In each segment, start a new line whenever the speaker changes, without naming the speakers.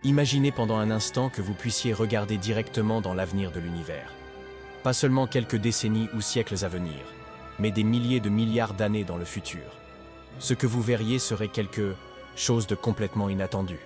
Imaginez pendant un instant que vous puissiez regarder directement dans l'avenir de l'univers. Pas seulement quelques décennies ou siècles à venir, mais des milliers de milliards d'années dans le futur. Ce que vous verriez serait quelque chose de complètement inattendu.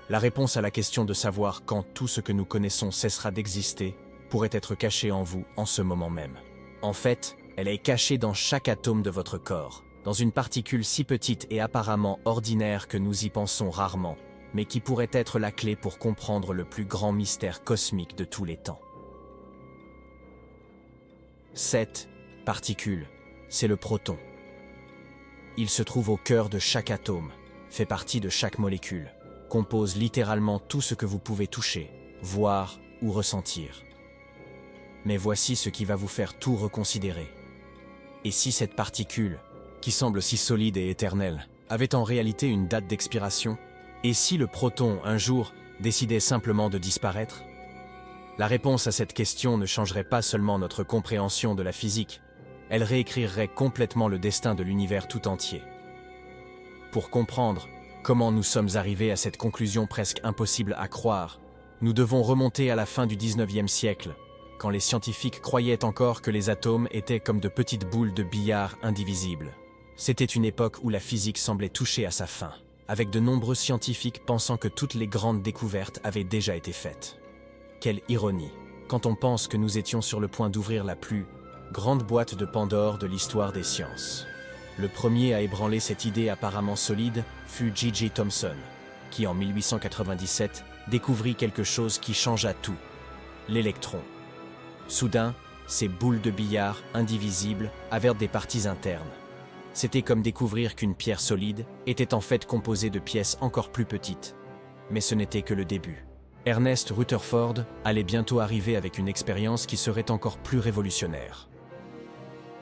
La réponse à la question de savoir quand tout ce que nous connaissons cessera d'exister pourrait être cachée en vous en ce moment même. En fait, elle est cachée dans chaque atome de votre corps, dans une particule si petite et apparemment ordinaire que nous y pensons rarement, mais qui pourrait être la clé pour comprendre le plus grand mystère cosmique de tous les temps. Cette particule, c'est le proton. Il se trouve au cœur de chaque atome, fait partie de chaque molécule, compose littéralement tout ce que vous pouvez toucher, voir ou ressentir. Mais voici ce qui va vous faire tout reconsidérer. Et si cette particule, qui semble si solide et éternelle, avait en réalité une date d'expiration? Et si le proton, un jour, décidait simplement de disparaître? La réponse à cette question ne changerait pas seulement notre compréhension de la physique, elle réécrirait complètement le destin de l'univers tout entier. Pour comprendre comment nous sommes arrivés à cette conclusion presque impossible à croire, nous devons remonter à la fin du 19e siècle, quand les scientifiques croyaient encore que les atomes étaient comme de petites boules de billard indivisibles. C'était une époque où la physique semblait toucher à sa fin, avec de nombreux scientifiques pensant que toutes les grandes découvertes avaient déjà été faites. Quelle ironie, quand on pense que nous étions sur le point d'ouvrir la plus grande boîte de Pandore de l'histoire des sciences. Le premier à ébranler cette idée apparemment solide fut J.J. Thomson, qui en 1897 découvrit quelque chose qui changea tout, l'électron. Soudain, ces boules de billard indivisibles avaient des parties internes. C'était comme découvrir qu'une pierre solide était en fait composée de pièces encore plus petites. Mais ce n'était que le début. Ernest Rutherford allait bientôt arriver avec une expérience qui serait encore plus révolutionnaire.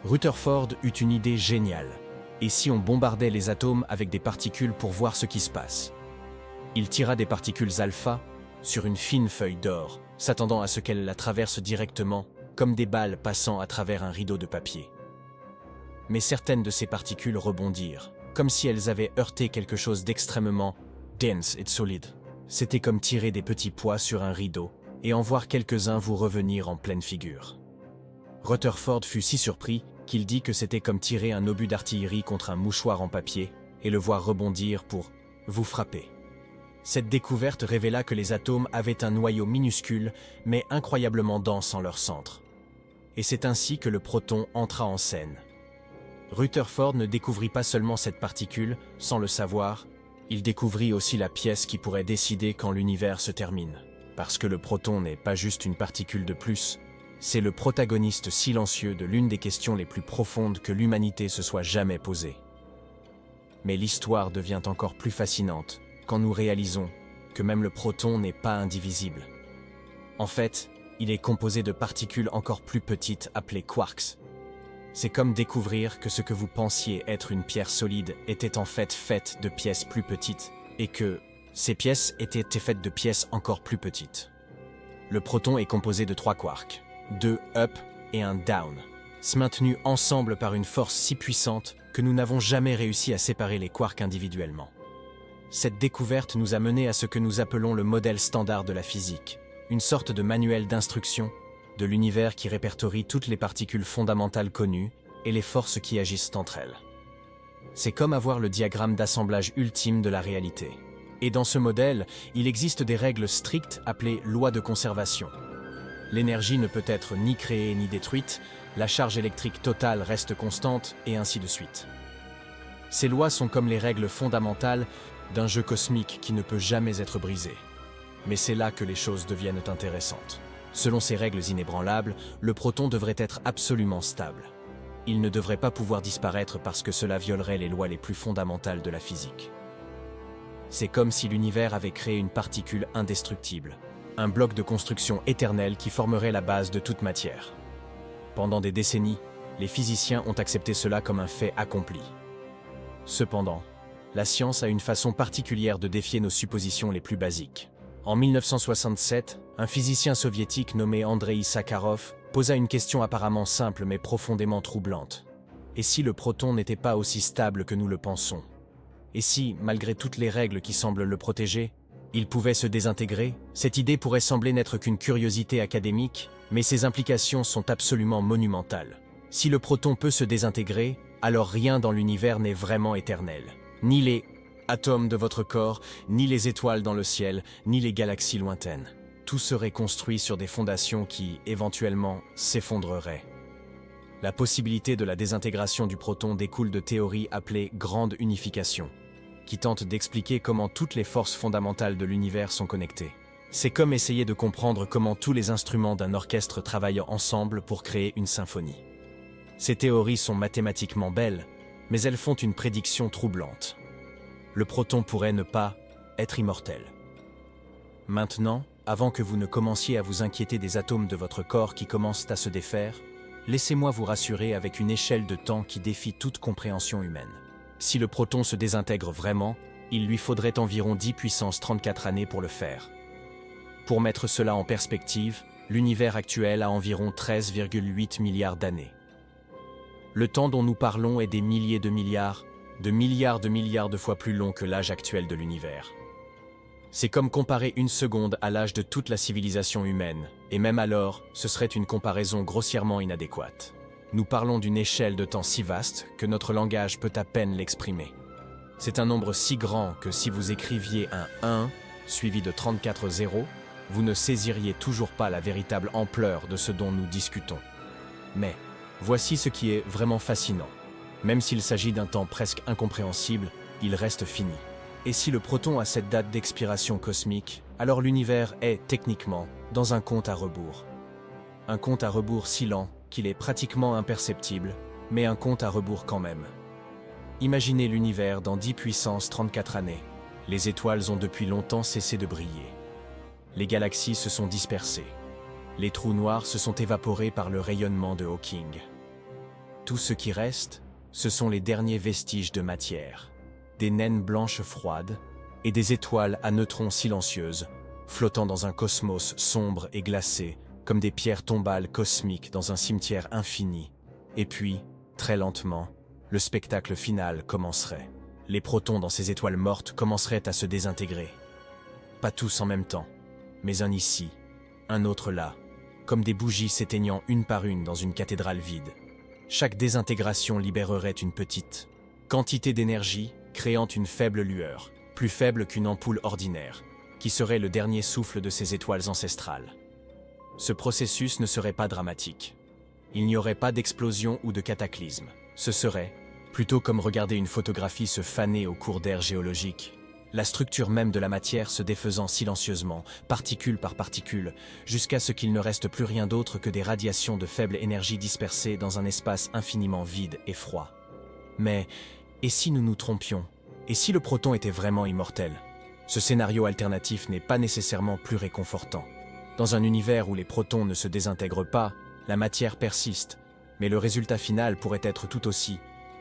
Rutherford eut une idée géniale. Et si on bombardait les atomes avec des particules pour voir ce qui se passe? Il tira des particules alpha sur une fine feuille d'or, s'attendant à ce qu'elles la traversent directement, comme des balles passant à travers un rideau de papier. Mais certaines de ces particules rebondirent, comme si elles avaient heurté quelque chose d'extrêmement dense et solide. C'était comme tirer des petits pois sur un rideau et en voir quelques-uns vous revenir en pleine figure. Rutherford fut si surpris qu'il dit que c'était comme tirer un obus d'artillerie contre un mouchoir en papier et le voir rebondir pour vous frapper. Cette découverte révéla que les atomes avaient un noyau minuscule mais incroyablement dense en leur centre. Et c'est ainsi que le proton entra en scène. Rutherford ne découvrit pas seulement cette particule, sans le savoir, il découvrit aussi la pièce qui pourrait décider quand l'univers se termine. Parce que le proton n'est pas juste une particule de plus, c'est le protagoniste silencieux de l'une des questions les plus profondes que l'humanité se soit jamais posée. Mais l'histoire devient encore plus fascinante quand nous réalisons que même le proton n'est pas indivisible. En fait, il est composé de particules encore plus petites appelées quarks. C'est comme découvrir que ce que vous pensiez être une pierre solide était en fait faite de pièces plus petites, et que ces pièces étaient faites de pièces encore plus petites. Le proton est composé de 3 quarks, 2 up et un down, maintenus ensemble par une force si puissante que nous n'avons jamais réussi à séparer les quarks individuellement. Cette découverte nous a mené à ce que nous appelons le modèle standard de la physique, une sorte de manuel d'instruction de l'univers qui répertorie toutes les particules fondamentales connues et les forces qui agissent entre elles. C'est comme avoir le diagramme d'assemblage ultime de la réalité. Et dans ce modèle, il existe des règles strictes appelées lois de conservation. L'énergie ne peut être ni créée ni détruite, la charge électrique totale reste constante, et ainsi de suite. Ces lois sont comme les règles fondamentales d'un jeu cosmique qui ne peut jamais être brisé. Mais c'est là que les choses deviennent intéressantes. Selon ces règles inébranlables, le proton devrait être absolument stable. Il ne devrait pas pouvoir disparaître parce que cela violerait les lois les plus fondamentales de la physique. C'est comme si l'univers avait créé une particule indestructible, un bloc de construction éternel qui formerait la base de toute matière. Pendant des décennies, les physiciens ont accepté cela comme un fait accompli. Cependant, la science a une façon particulière de défier nos suppositions les plus basiques. En 1967, un physicien soviétique nommé Andreï Sakharov posa une question apparemment simple mais profondément troublante. Et si le proton n'était pas aussi stable que nous le pensons? Et si, malgré toutes les règles qui semblent le protéger, Il pouvait se désintégrer. Cette idée pourrait sembler n'être qu'une curiosité académique, mais ses implications sont absolument monumentales. Si le proton peut se désintégrer, alors rien dans l'univers n'est vraiment éternel. Ni les atomes de votre corps, ni les étoiles dans le ciel, ni les galaxies lointaines. Tout serait construit sur des fondations qui, éventuellement, s'effondreraient. La possibilité de la désintégration du proton découle de théories appelées grande unification, qui tentent d'expliquer comment toutes les forces fondamentales de l'univers sont connectées. C'est comme essayer de comprendre comment tous les instruments d'un orchestre travaillent ensemble pour créer une symphonie. Ces théories sont mathématiquement belles, mais elles font une prédiction troublante. Le proton pourrait ne pas être immortel. Maintenant, avant que vous ne commenciez à vous inquiéter des atomes de votre corps qui commencent à se défaire, laissez-moi vous rassurer avec une échelle de temps qui défie toute compréhension humaine. Si le proton se désintègre vraiment, il lui faudrait environ 10 puissance 34 années pour le faire. Pour mettre cela en perspective, l'univers actuel a environ 13,8 milliards d'années. Le temps dont nous parlons est des milliers de milliards de fois plus long que l'âge actuel de l'univers. C'est comme comparer une seconde à l'âge de toute la civilisation humaine, et même alors, ce serait une comparaison grossièrement inadéquate. Nous parlons d'une échelle de temps si vaste que notre langage peut à peine l'exprimer. C'est un nombre si grand que si vous écriviez un 1 suivi de 34 zéros, vous ne saisiriez toujours pas la véritable ampleur de ce dont nous discutons. Mais voici ce qui est vraiment fascinant. Même s'il s'agit d'un temps presque incompréhensible, il reste fini. Et si le proton a cette date d'expiration cosmique, alors l'univers est, techniquement, dans un compte à rebours. Un compte à rebours si lent qu'il est pratiquement imperceptible, mais un compte à rebours quand même. Imaginez l'univers dans 10 puissance 34 années. Les étoiles ont depuis longtemps cessé de briller. Les galaxies se sont dispersées. Les trous noirs se sont évaporés par le rayonnement de Hawking. Tout ce qui reste, ce sont les derniers vestiges de matière. Des naines blanches froides et des étoiles à neutrons silencieuses, flottant dans un cosmos sombre et glacé, comme des pierres tombales cosmiques dans un cimetière infini. Et puis, très lentement, le spectacle final commencerait. Les protons dans ces étoiles mortes commenceraient à se désintégrer. Pas tous en même temps, mais un ici, un autre là, comme des bougies s'éteignant une par une dans une cathédrale vide. Chaque désintégration libérerait une petite quantité d'énergie, créant une faible lueur, plus faible qu'une ampoule ordinaire, qui serait le dernier souffle de ces étoiles ancestrales. Ce processus ne serait pas dramatique. Il n'y aurait pas d'explosion ou de cataclysme. Ce serait, plutôt comme regarder une photographie se faner au cours d'air géologique, la structure même de la matière se défaisant silencieusement, particule par particule, jusqu'à ce qu'il ne reste plus rien d'autre que des radiations de faible énergie dispersées dans un espace infiniment vide et froid. Mais, et si nous nous trompions? Et si le proton était vraiment immortel? Ce scénario alternatif n'est pas nécessairement plus réconfortant. Dans un univers où les protons ne se désintègrent pas, la matière persiste, mais le résultat final pourrait être tout aussi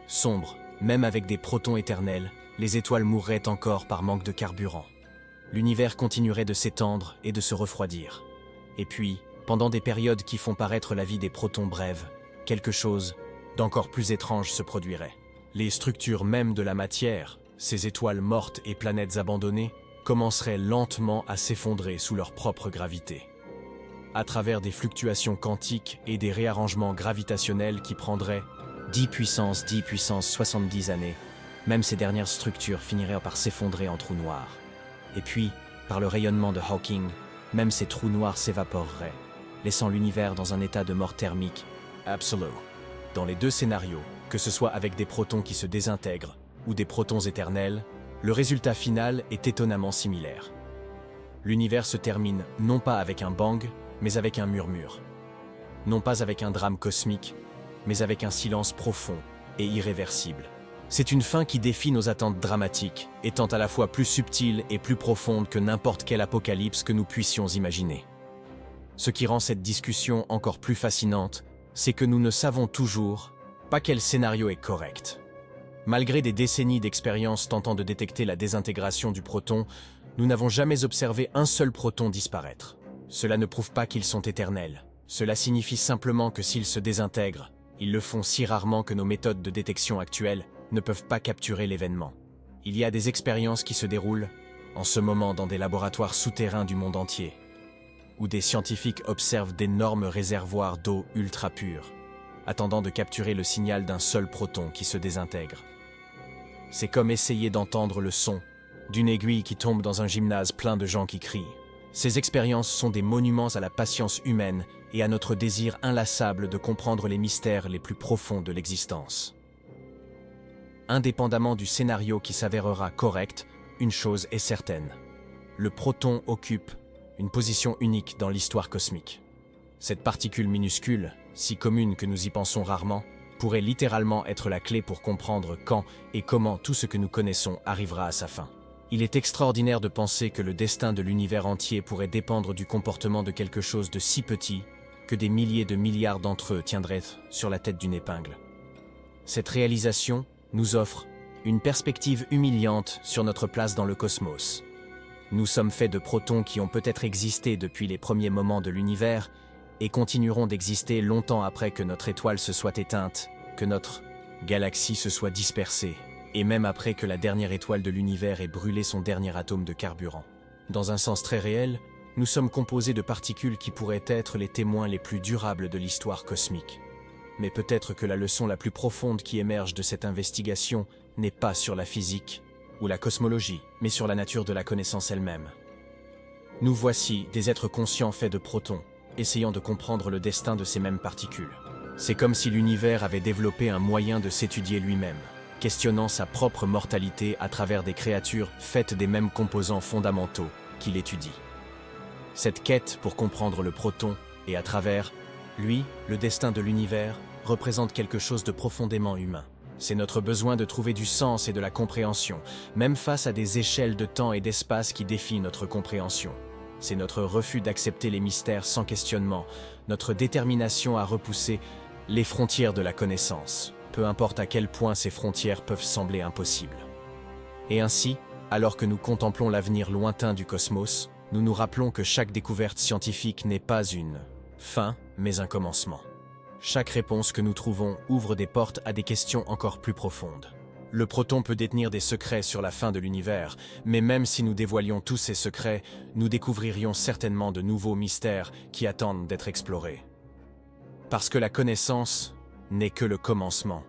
sombre. Même avec des protons éternels, les étoiles mourraient encore par manque de carburant. L'univers continuerait de s'étendre et de se refroidir. Et puis, pendant des périodes qui font paraître la vie des protons brève, quelque chose d'encore plus étrange se produirait. Les structures mêmes de la matière, ces étoiles mortes et planètes abandonnées, commenceraient lentement à s'effondrer sous leur propre gravité. À travers des fluctuations quantiques et des réarrangements gravitationnels qui prendraient 10 puissance 70 années, même ces dernières structures finiraient par s'effondrer en trous noirs. Et puis, par le rayonnement de Hawking, même ces trous noirs s'évaporeraient, laissant l'univers dans un état de mort thermique absolu. Dans les deux scénarios, que ce soit avec des protons qui se désintègrent ou des protons éternels, le résultat final est étonnamment similaire. L'univers se termine non pas avec un bang, mais avec un murmure. Non pas avec un drame cosmique, mais avec un silence profond et irréversible. C'est une fin qui défie nos attentes dramatiques, étant à la fois plus subtile et plus profonde que n'importe quel apocalypse que nous puissions imaginer. Ce qui rend cette discussion encore plus fascinante, c'est que nous ne savons toujours pas quel scénario est correct. Malgré des décennies d'expérience tentant de détecter la désintégration du proton, nous n'avons jamais observé un seul proton disparaître. Cela ne prouve pas qu'ils sont éternels. Cela signifie simplement que s'ils se désintègrent, ils le font si rarement que nos méthodes de détection actuelles ne peuvent pas capturer l'événement. Il y a des expériences qui se déroulent, en ce moment dans des laboratoires souterrains du monde entier, où des scientifiques observent d'énormes réservoirs d'eau ultra pure, attendant de capturer le signal d'un seul proton qui se désintègre. C'est comme essayer d'entendre le son d'une aiguille qui tombe dans un gymnase plein de gens qui crient. Ces expériences sont des monuments à la patience humaine et à notre désir inlassable de comprendre les mystères les plus profonds de l'existence. Indépendamment du scénario qui s'avérera correct, une chose est certaine. Le proton occupe une position unique dans l'histoire cosmique. Cette particule minuscule, si commune que nous y pensons rarement, pourrait littéralement être la clé pour comprendre quand et comment tout ce que nous connaissons arrivera à sa fin. Il est extraordinaire de penser que le destin de l'univers entier pourrait dépendre du comportement de quelque chose de si petit que des milliers de milliards d'entre eux tiendraient sur la tête d'une épingle. Cette réalisation nous offre une perspective humiliante sur notre place dans le cosmos. Nous sommes faits de protons qui ont peut-être existé depuis les premiers moments de l'univers et continueront d'exister longtemps après que notre étoile se soit éteinte, que notre galaxie se soit dispersée, et même après que la dernière étoile de l'univers ait brûlé son dernier atome de carburant. Dans un sens très réel, nous sommes composés de particules qui pourraient être les témoins les plus durables de l'histoire cosmique. Mais peut-être que la leçon la plus profonde qui émerge de cette investigation n'est pas sur la physique ou la cosmologie, mais sur la nature de la connaissance elle-même. Nous voici des êtres conscients faits de protons, essayant de comprendre le destin de ces mêmes particules. C'est comme si l'univers avait développé un moyen de s'étudier lui-même, questionnant sa propre mortalité à travers des créatures faites des mêmes composants fondamentaux qu'il étudie. Cette quête pour comprendre le proton, et à travers lui, le destin de l'univers, représente quelque chose de profondément humain. C'est notre besoin de trouver du sens et de la compréhension, même face à des échelles de temps et d'espace qui défient notre compréhension. C'est notre refus d'accepter les mystères sans questionnement, notre détermination à repousser les frontières de la connaissance, peu importe à quel point ces frontières peuvent sembler impossibles. Et ainsi, alors que nous contemplons l'avenir lointain du cosmos, nous nous rappelons que chaque découverte scientifique n'est pas une fin, mais un commencement. Chaque réponse que nous trouvons ouvre des portes à des questions encore plus profondes. Le proton peut détenir des secrets sur la fin de l'univers, mais même si nous dévoilions tous ces secrets, nous découvririons certainement de nouveaux mystères qui attendent d'être explorés. Parce que la connaissance n'est que le commencement.